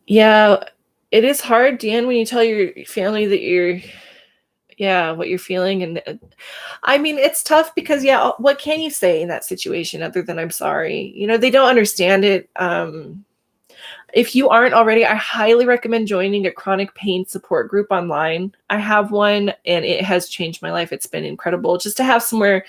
Yeah, it is hard, Dan, when you tell your family that what you're feeling. And I mean, it's tough because, what can you say in that situation other than I'm sorry? They don't understand it. If you aren't already, I highly recommend joining a chronic pain support group online. I have one and it has changed my life. It's been incredible just to have somewhere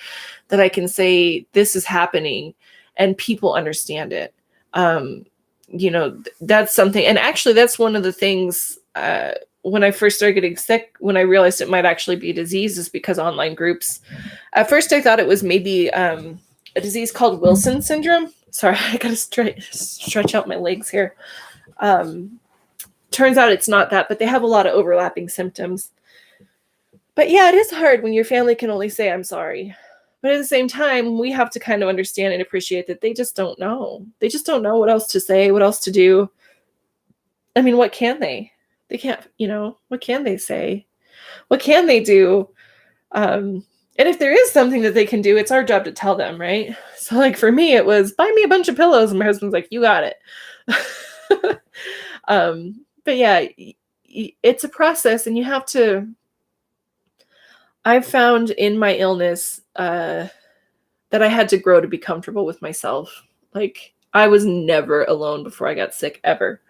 that I can say this is happening and people understand it. That's something. And actually, that's one of the things when I first started getting sick, when I realized it might actually be a disease, is because online groups. At first, I thought it was maybe a disease called Wilson syndrome. Sorry, I gotta stretch out my legs here. Turns out it's not that, but they have a lot of overlapping symptoms. But yeah, it is hard when your family can only say, I'm sorry. But at the same time, we have to kind of understand and appreciate that they just don't know. They just don't know what else to say, what else to do. I mean, what can they? They can't, what can they say? What can they do? And if there is something that they can do, it's our job to tell them, right? So like for me, it was buy me a bunch of pillows. And my husband's like, you got it. But yeah, it's a process, and you have to, I've found in my illness that I had to grow to be comfortable with myself. Like I was never alone before I got sick, ever.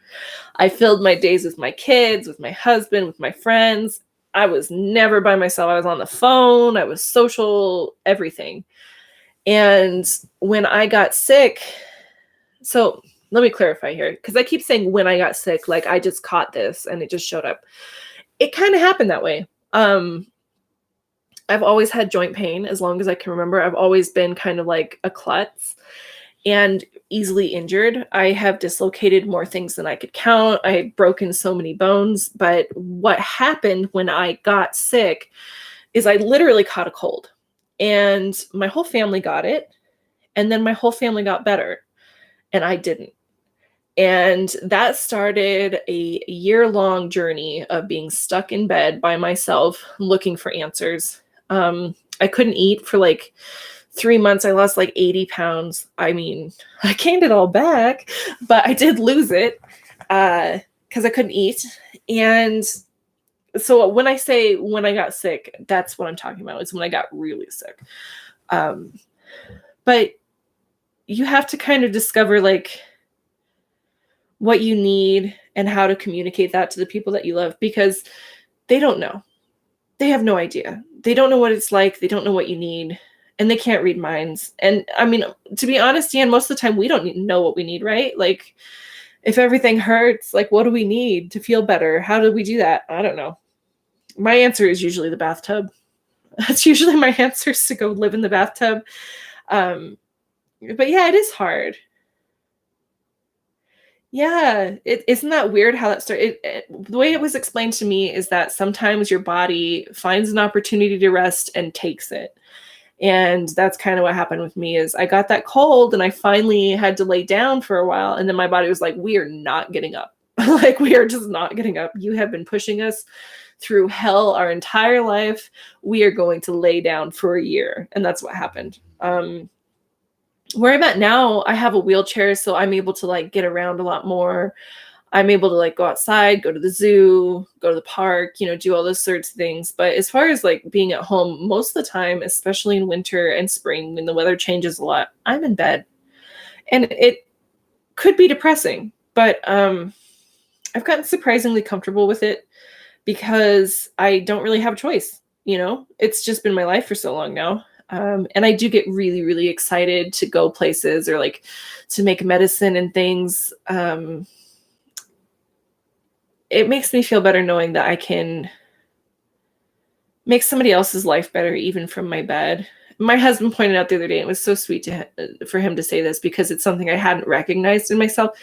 I filled my days with my kids, with my husband, with my friends. I was never by myself. I was on the phone. I was social, everything. And when I got sick, so let me clarify here, because I keep saying when I got sick, like I just caught this and it just showed up. It kind of happened that way. I've always had joint pain as long as I can remember. I've always been kind of like a klutz and easily injured. I have dislocated more things than I could count. I had broken so many bones. But what happened when I got sick is I literally caught a cold, and my whole family got it. And then my whole family got better and I didn't. And that started a year-long journey of being stuck in bed by myself, looking for answers. I couldn't eat for like 3 months. I lost like 80 pounds. I mean, I gained it all back, but I did lose it because I couldn't eat. And so when I say when I got sick, that's what I'm talking about. It's when I got really sick. But you have to kind of discover like what you need and how to communicate that to the people that you love, because they don't know. They have no idea. They don't know what it's like. They don't know what you need, and they can't read minds. And I mean, to be honest, Dan, most of the time we don't know what we need, right? Like if everything hurts, like what do we need to feel better? How do we do that? I don't know. My answer is usually the bathtub. That's usually my answer, is to go live in the bathtub. But yeah, it is hard. Yeah, isn't that weird how that started? The way it was explained to me is that sometimes your body finds an opportunity to rest and takes it. And that's kind of what happened with me. Is I got that cold and I finally had to lay down for a while. And then my body was like, we are not getting up. Like, we are just not getting up. You have been pushing us through hell our entire life. We are going to lay down for a year. And that's what happened. Where I'm at now, I have a wheelchair, so I'm able to like get around a lot more. I'm able to like go outside, go to the zoo, go to the park, do all those sorts of things. But as far as like being at home, most of the time, especially in winter and spring, when the weather changes a lot, I'm in bed. And it could be depressing, but I've gotten surprisingly comfortable with it because I don't really have a choice. It's just been my life for so long now. And I do get really, really excited to go places or like to make medicine and things. It makes me feel better knowing that I can make somebody else's life better, even from my bed. My husband pointed out the other day, it was so sweet for him to say this because it's something I hadn't recognized in myself.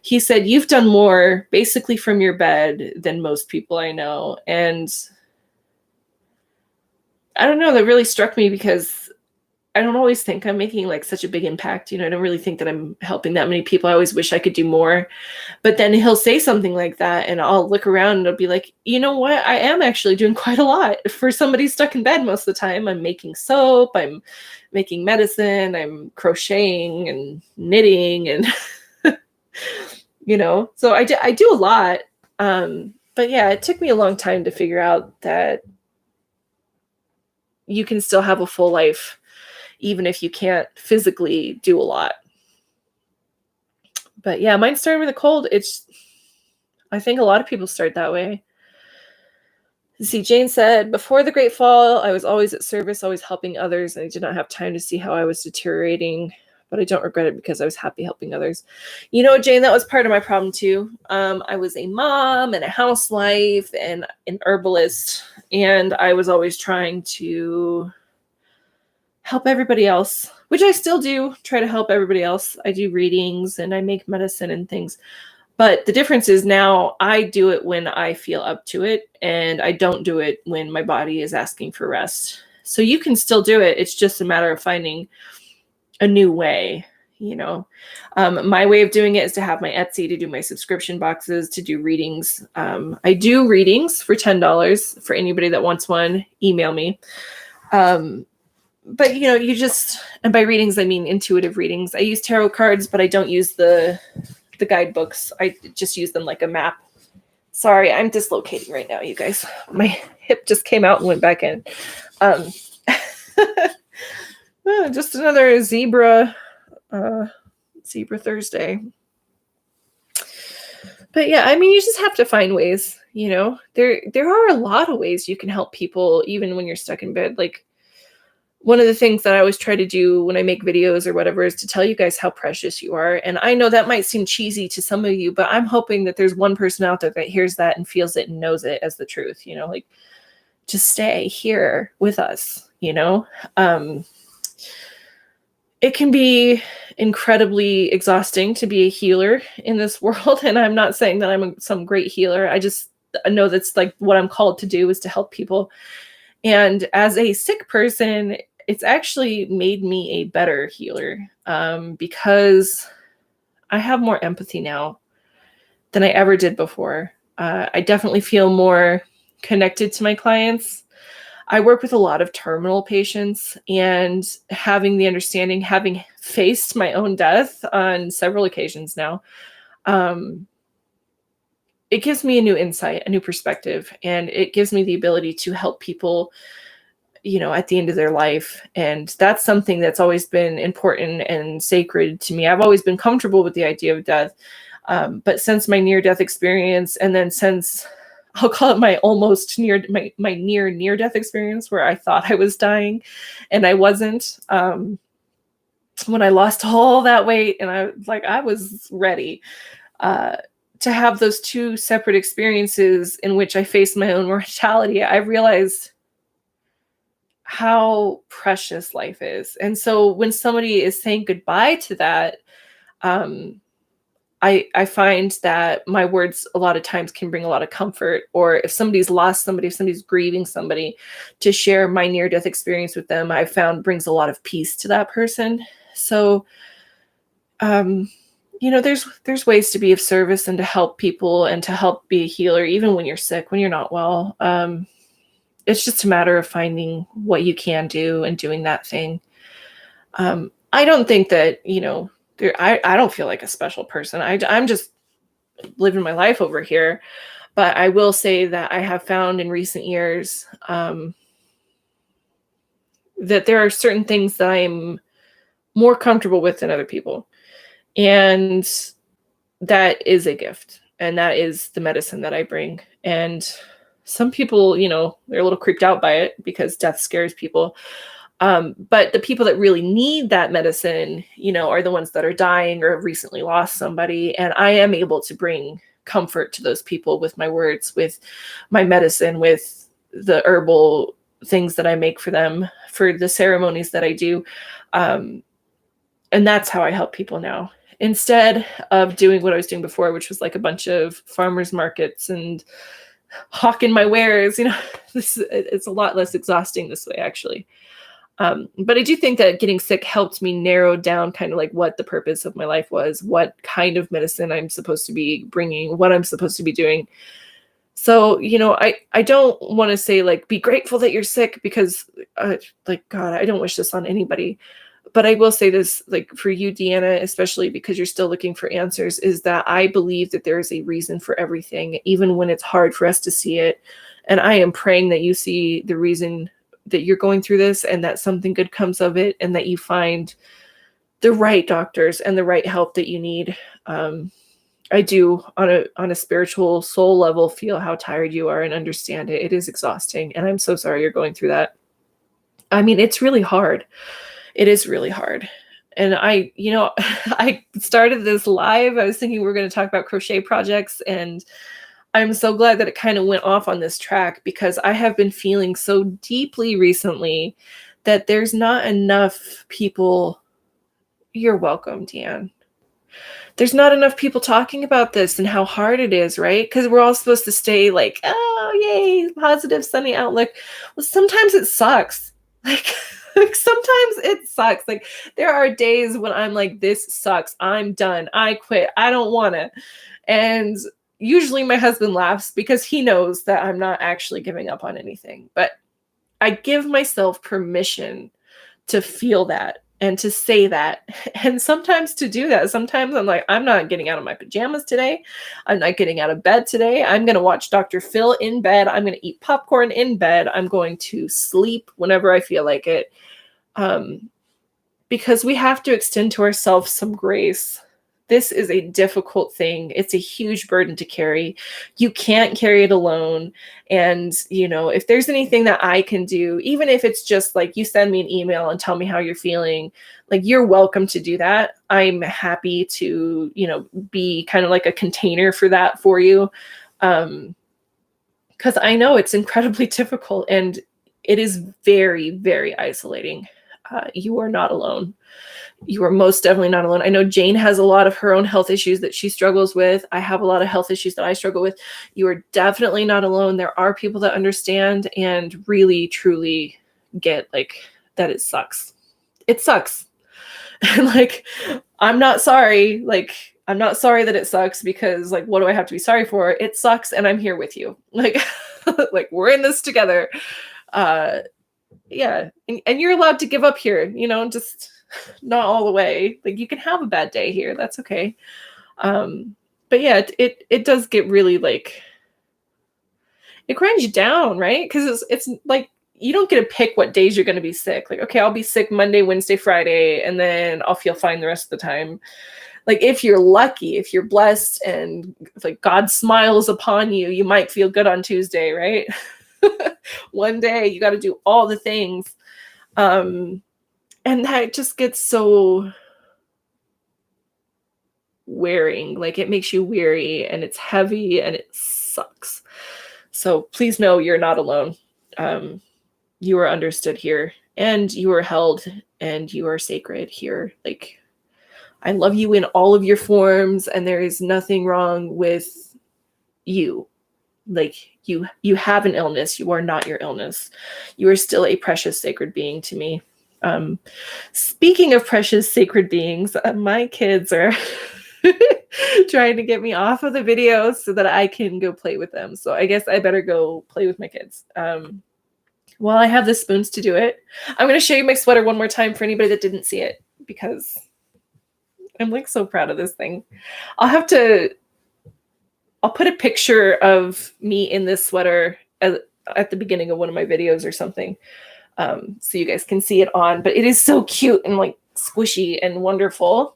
He said, you've done more basically from your bed than most people I know. And I don't know, that really struck me because I don't always think I'm making like such a big impact. I don't really think that I'm helping that many people. I always wish I could do more. But then he'll say something like that and I'll look around and I'll be like, you know what? I am actually doing quite a lot for somebody stuck in bed most of the time. I'm making soap, I'm making medicine, I'm crocheting and knitting and, so I do a lot. But yeah, it took me a long time to figure out that you can still have a full life even if you can't physically do a lot. But yeah, mine started with a cold. I think a lot of people start that way. See, Jane said, before the Great Fall, I was always at service, always helping others, and I did not have time to see how I was deteriorating. but I don't regret it because I was happy helping others. You know, Jane, that was part of my problem too. I was a mom and a housewife and an herbalist, and I was always trying to help everybody else, which I still do, try to help everybody else. I do readings and I make medicine and things. But the difference is now I do it when I feel up to it, and I don't do it when my body is asking for rest. So you can still do it. It's just a matter of finding a new way, you know. My way of doing it is to have my Etsy, to do my subscription boxes, to do readings. I do readings for $10 for anybody that wants one. Email me. But, you know, and by readings, I mean intuitive readings. I use tarot cards, but I don't use the guidebooks. I just use them like a map. Sorry, I'm dislocating right now, you guys. My hip just came out and went back in. Just another zebra Thursday. But yeah, I mean, you just have to find ways, you know. There are a lot of ways you can help people even when you're stuck in bed. Like, one of the things that I always try to do when I make videos or whatever is to tell you guys how precious you are. And I know that might seem cheesy to some of you, but I'm hoping that there's one person out there that hears that and feels it and knows it as the truth, you know, like, just stay here with us, you know. It can be incredibly exhausting to be a healer in this world. And I'm not saying that I'm some great healer. I just know that's like what I'm called to do, is to help people. And as a sick person, it's actually made me a better healer, because I have more empathy now than I ever did before. I definitely feel more connected to my clients. I work with a lot of terminal patients, and having the understanding, having faced my own death on several occasions now, it gives me a new insight, a new perspective, and it gives me the ability to help people, you know, at the end of their life. And that's something that's always been important and sacred to me. I've always been comfortable with the idea of death. But since my near-death experience, and then since, I'll call it my almost my near death experience, where I thought I was dying and I wasn't, when I lost all that weight and I was ready, to have those two separate experiences in which I faced my own mortality, I realized how precious life is. And so when somebody is saying goodbye to that, I find that my words a lot of times can bring a lot of comfort. Or if somebody's lost somebody, if somebody's grieving somebody, to share my near-death experience with them, I found brings a lot of peace to that person. So, you know, there's ways to be of service and to help people and to help be a healer, even when you're sick, when you're not well. It's just a matter of finding what you can do and doing that thing. I don't think that, you know, I don't feel like a special person. I'm just living my life over here. But I will say that I have found in recent years, that there are certain things that I'm more comfortable with than other people. And that is a gift. And that is the medicine that I bring. And some people, you know, they're a little creeped out by it because death scares people. But the people that really need that medicine, you know, are the ones that are dying or have recently lost somebody. And I am able to bring comfort to those people with my words, with my medicine, with the herbal things that I make for them, for the ceremonies that I do. And that's how I help people now. Instead of doing what I was doing before, which was like a bunch of farmers markets and hawking my wares, you know, it's a lot less exhausting this way, actually. But I do think that getting sick helped me narrow down kind of like what the purpose of my life was, what kind of medicine I'm supposed to be bringing, what I'm supposed to be doing. So, you know, I don't want to say like, be grateful that you're sick, because like, God, I don't wish this on anybody. But I will say this, like for you, Deanna, especially because you're still looking for answers, is that I believe that there is a reason for everything, even when it's hard for us to see it. And I am praying that you see the reason that you're going through this, and that something good comes of it, and that you find the right doctors and the right help that you need. I do on a spiritual soul level feel how tired you are and understand it. It is exhausting. And I'm so sorry you're going through that. I mean, it's really hard. It is really hard. And I started this live. I was thinking we were going to talk about crochet projects, and I'm so glad that it kind of went off on this track, because I have been feeling so deeply recently that there's not enough people. You're welcome, Deanne. There's not enough people talking about this and how hard it is, right? Because we're all supposed to stay like, oh, yay, positive, sunny outlook. Well, sometimes it sucks. Like, like sometimes it sucks. Like, there are days when I'm like, this sucks. I'm done. I quit. I don't want to. And usually my husband laughs because he knows that I'm not actually giving up on anything. But I give myself permission to feel that and to say that, and sometimes to do that. Sometimes I'm like, I'm not getting out of my pajamas today. I'm not getting out of bed today. I'm going to watch Dr. Phil in bed. I'm going to eat popcorn in bed. I'm going to sleep whenever I feel like it. Because we have to extend to ourselves some grace. This is a difficult thing. It's a huge burden to carry. You can't carry it alone. And, if there's anything that I can do, even if it's just like you send me an email and tell me how you're feeling, like, you're welcome to do that. I'm happy to, be kind of like a container for that for you. Because I know it's incredibly difficult, and it is very, very isolating. You are not alone. You are most definitely not alone. I know Jane has a lot of her own health issues that she struggles with. I have a lot of health issues that I struggle with. You are definitely not alone. There are people that understand and really, truly get like that it sucks. It sucks. And like, I'm not sorry. Like, I'm not sorry that it sucks, because like, what do I have to be sorry for? It sucks, and I'm here with you. Like, like, we're in this together. Yeah. And you're allowed to give up here, just not all the way. Like, you can have a bad day here. That's okay. But yeah, it does get really like, it grinds you down, right? Because it's like, you don't get to pick what days you're going to be sick. Like, okay, I'll be sick Monday, Wednesday, Friday, and then I'll feel fine the rest of the time. Like, if you're lucky, if you're blessed, and like God smiles upon you, you might feel good on Tuesday, right? One day you got to do all the things. And that just gets so wearing. Like, it makes you weary, and it's heavy, and it sucks. So please know you're not alone. You are understood here, and you are held, and you are sacred here. Like, I love you in all of your forms, and there is nothing wrong with you. Like, you have an illness. You are not your illness. You are still a precious, sacred being to me. Speaking of precious, sacred beings, my kids are trying to get me off of the videos so that I can go play with them. So I guess I better go play with my kids. While I have the spoons to do it, I'm going to show you my sweater one more time for anybody that didn't see it, because I'm like so proud of this thing. I'll put a picture of me in this sweater at the beginning of one of my videos or something, so you guys can see it on. But it is so cute and like squishy and wonderful.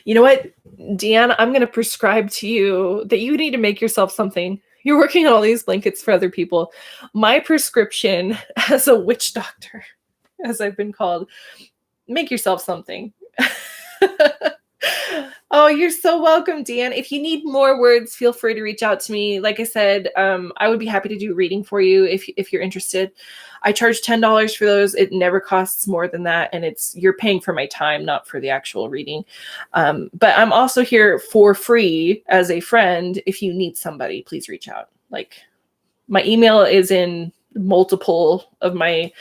You know what, Deanna, I'm going to prescribe to you that you need to make yourself something. You're working on all these blankets for other people. My prescription as a witch doctor, as I've been called, make yourself something. Oh, you're so welcome, Dan. If you need more words, feel free to reach out to me. Like I said, I would be happy to do a reading for you if you're interested. I charge $10 for those. It never costs more than that, and you're paying for my time, not for the actual reading. But I'm also here for free as a friend. If you need somebody, please reach out. Like, my email is in multiple of my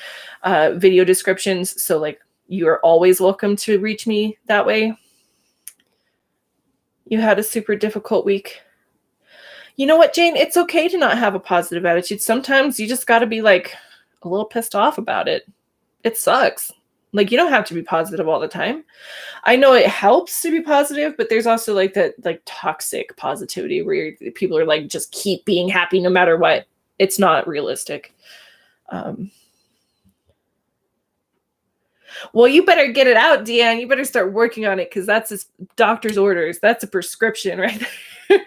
video descriptions, so like, you are always welcome to reach me that way. You had a super difficult week. You know what, Jane? It's okay to not have a positive attitude. Sometimes you just got to be like a little pissed off about it. It sucks. Like, you don't have to be positive all the time. I know it helps to be positive, but there's also like that like toxic positivity where people are like, just keep being happy no matter what. It's not realistic. Well, you better get it out, Deanne. You better start working on it, because that's his doctor's orders. That's a prescription right there.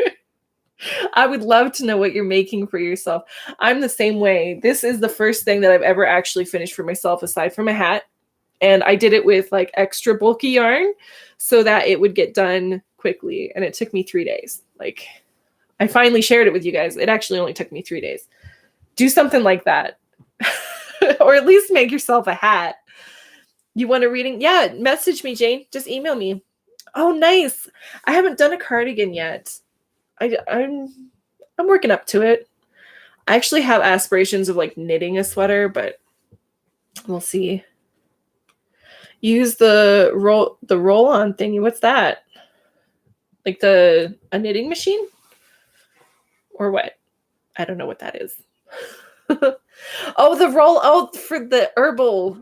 I would love to know what you're making for yourself. I'm the same way. This is the first thing that I've ever actually finished for myself, aside from a hat. And I did it with like extra bulky yarn so that it would get done quickly. And it took me 3 days. Like, I finally shared it with you guys. It actually only took me 3 days. Do something like that. Or at least make yourself a hat. You want a reading? Yeah, message me, Jane. Just email me. Oh, nice. I haven't done a cardigan yet. I'm working up to it. I actually have aspirations of like knitting a sweater, but we'll see. Use the roll-on thingy. What's that? Like a knitting machine? Or what? I don't know what that is. Oh, the roll out for the herbal.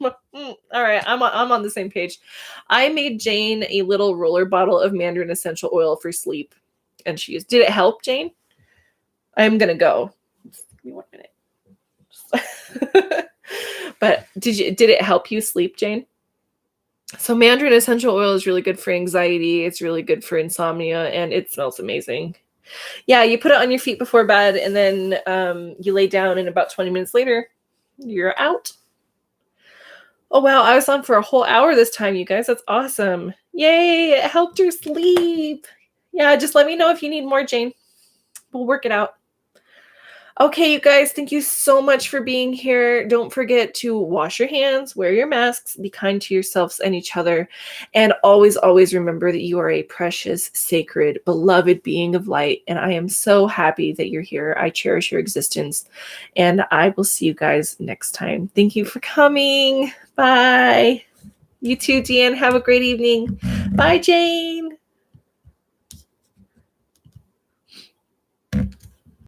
All right, I'm on the same page. I made Jane a little roller bottle of Mandarin essential oil for sleep, and she used. Did it help, Jane? I'm gonna go. Just give me 1 minute. But did it help you sleep, Jane? So Mandarin essential oil is really good for anxiety. It's really good for insomnia, and it smells amazing. Yeah, you put it on your feet before bed, and then you lay down, and about 20 minutes later, you're out. Oh, wow. I was on for a whole hour this time, you guys. That's awesome. Yay. It helped her sleep. Yeah, just let me know if you need more, Jane. We'll work it out. Okay, you guys, thank you so much for being here. Don't forget to wash your hands, wear your masks, be kind to yourselves and each other, and always, always remember that you are a precious, sacred, beloved being of light, and I am so happy that you're here. I cherish your existence, and I will see you guys next time. Thank you for coming. Bye. You too, Deanne. Have a great evening. Bye, Jane.